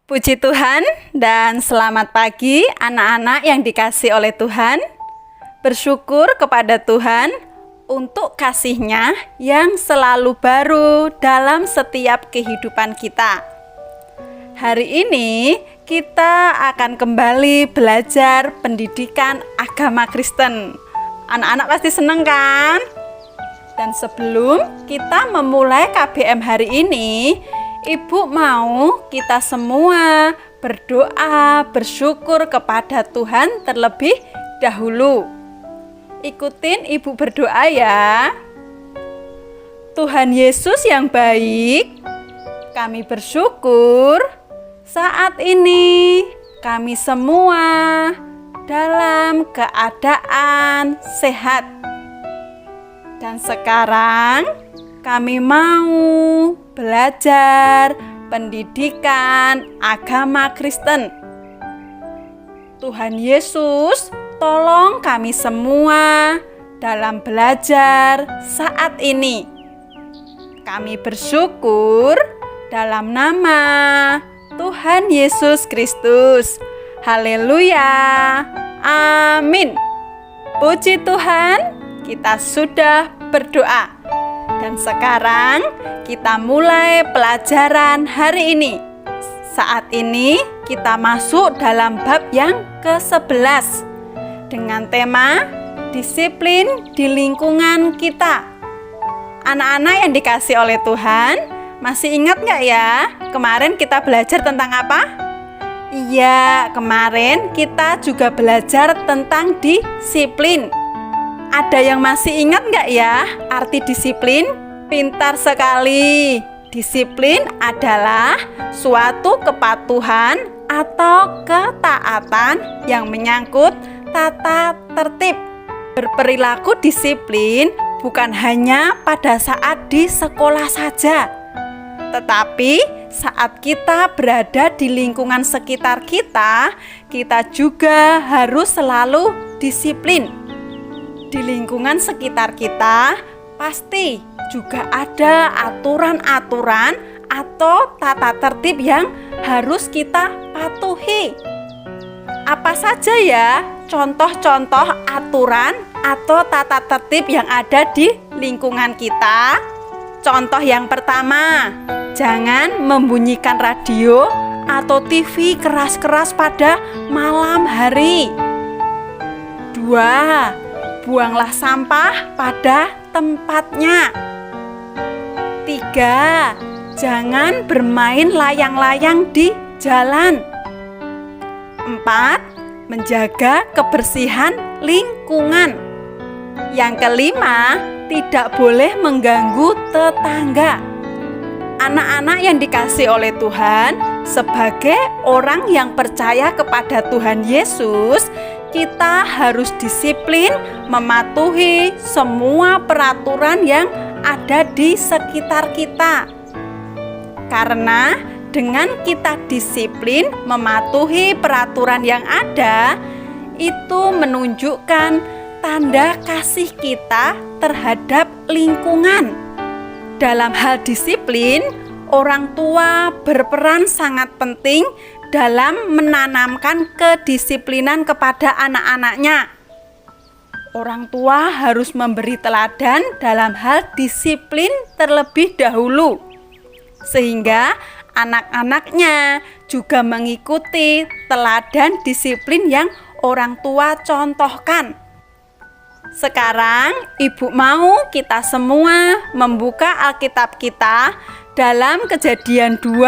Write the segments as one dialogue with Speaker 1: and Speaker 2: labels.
Speaker 1: Puji Tuhan dan selamat pagi anak-anak yang dikasihi oleh Tuhan. Bersyukur kepada Tuhan untuk kasih-Nya yang selalu baru dalam setiap kehidupan kita. Hari ini kita akan kembali belajar pendidikan agama Kristen. Anak-anak pasti senang kan? Dan sebelum kita memulai KBM hari ini, Ibu mau kita semua berdoa, bersyukur kepada Tuhan terlebih dahulu. Ikutin Ibu berdoa ya. Tuhan Yesus yang baik, kami bersyukur saat ini kami semua dalam keadaan sehat. Dan sekarang kami mau belajar pendidikan agama Kristen. Tuhan Yesus, tolong kami semua dalam belajar saat ini. Kami bersyukur dalam nama Tuhan Yesus Kristus. Haleluya. Amin. Puji Tuhan, kita sudah berdoa. Dan sekarang kita mulai pelajaran hari ini. Saat ini kita masuk dalam bab yang ke-11 dengan tema disiplin di lingkungan kita. Anak-anak yang dikasihi oleh Tuhan, masih ingat gak ya kemarin kita belajar tentang apa? Iya, kemarin kita juga belajar tentang disiplin. Ada yang masih ingat nggak ya arti disiplin? Pintar sekali. Disiplin adalah suatu kepatuhan atau ketaatan yang menyangkut tata tertib. Berperilaku disiplin bukan hanya pada saat di sekolah saja, tetapi saat kita berada di lingkungan sekitar kita, kita juga harus selalu disiplin. Di lingkungan sekitar kita pasti juga ada aturan-aturan atau tata tertib yang harus kita patuhi. Apa saja ya contoh-contoh aturan atau tata tertib yang ada di lingkungan kita? Contoh yang pertama, jangan membunyikan radio atau TV keras-keras pada malam hari. 2. Buanglah sampah pada tempatnya. 3. Jangan bermain layang-layang di jalan. 4. Menjaga kebersihan lingkungan. Yang kelima, tidak boleh mengganggu tetangga. Anak-anak yang dikasihi oleh Tuhan, sebagai orang yang percaya kepada Tuhan Yesus, kita harus disiplin mematuhi semua peraturan yang ada di sekitar kita. Karena dengan kita disiplin mematuhi peraturan yang ada, itu menunjukkan tanda kasih kita terhadap lingkungan. Dalam hal disiplin, orang tua berperan sangat penting dalam menanamkan kedisiplinan kepada anak-anaknya. Orang tua harus memberi teladan dalam hal disiplin terlebih dahulu, sehingga anak-anaknya juga mengikuti teladan disiplin yang orang tua contohkan. Sekarang Ibu mau kita semua membuka Alkitab kita dalam Kejadian 2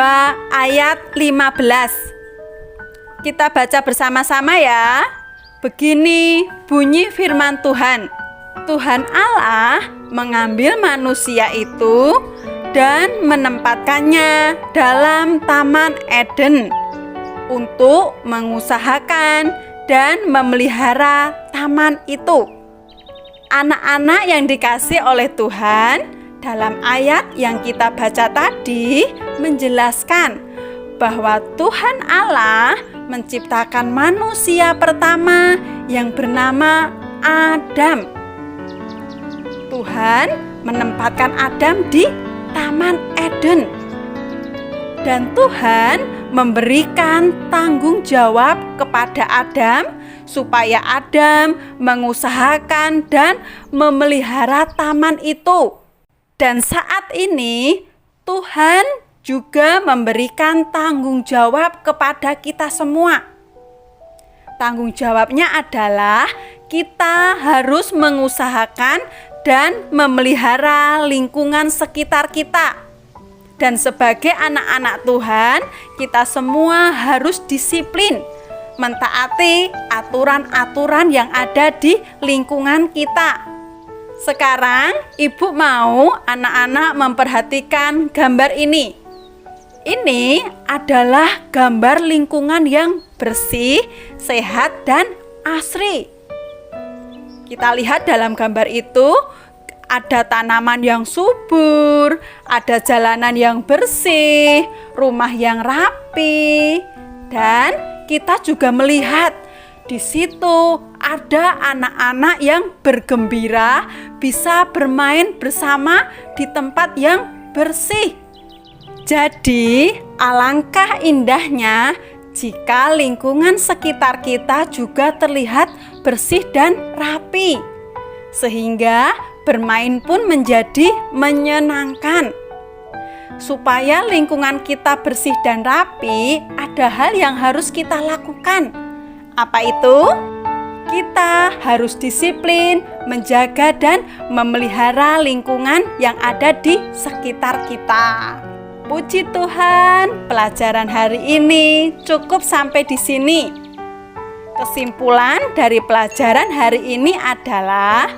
Speaker 1: ayat 15. Kita baca bersama-sama ya. Begini bunyi firman Tuhan. Tuhan Allah mengambil manusia itu dan menempatkannya dalam Taman Eden untuk mengusahakan dan memelihara taman itu. Anak-anak yang dikasihi oleh Tuhan, dalam ayat yang kita baca tadi menjelaskan bahwa Tuhan Allah menciptakan manusia pertama yang bernama Adam. Tuhan menempatkan Adam di Taman Eden. Dan Tuhan memberikan tanggung jawab kepada Adam supaya Adam mengusahakan dan memelihara taman itu. Dan saat ini Tuhan juga memberikan tanggung jawab kepada kita semua. Tanggung jawabnya adalah kita harus mengusahakan dan memelihara lingkungan sekitar kita. Dan sebagai anak-anak Tuhan, kita semua harus disiplin, mentaati aturan-aturan yang ada di lingkungan kita. Sekarang, Ibu mau anak-anak memperhatikan gambar ini. Ini adalah gambar lingkungan yang bersih, sehat, dan asri. Kita lihat dalam gambar itu ada tanaman yang subur, ada jalanan yang bersih, rumah yang rapi, dan kita juga melihat di situ ada anak-anak yang bergembira bisa bermain bersama di tempat yang bersih. Jadi, alangkah indahnya jika lingkungan sekitar kita juga terlihat bersih dan rapi, sehingga bermain pun menjadi menyenangkan. Supaya lingkungan kita bersih dan rapi, ada hal yang harus kita lakukan. Apa itu? Kita harus disiplin, menjaga dan memelihara lingkungan yang ada di sekitar kita. Puji Tuhan, pelajaran hari ini cukup sampai di sini. Kesimpulan dari pelajaran hari ini adalah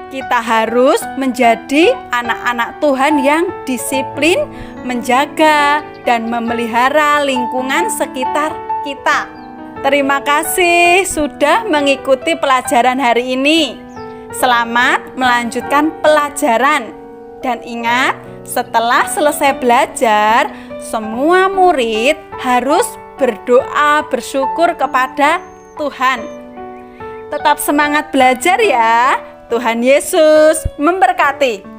Speaker 1: kita harus menjadi anak-anak Tuhan yang disiplin, menjaga dan memelihara lingkungan sekitar kita. Terima kasih sudah mengikuti pelajaran hari ini. Selamat melanjutkan pelajaran. Dan ingat, setelah selesai belajar, semua murid harus berdoa bersyukur kepada Tuhan. Tetap semangat belajar ya. Tuhan Yesus memberkati.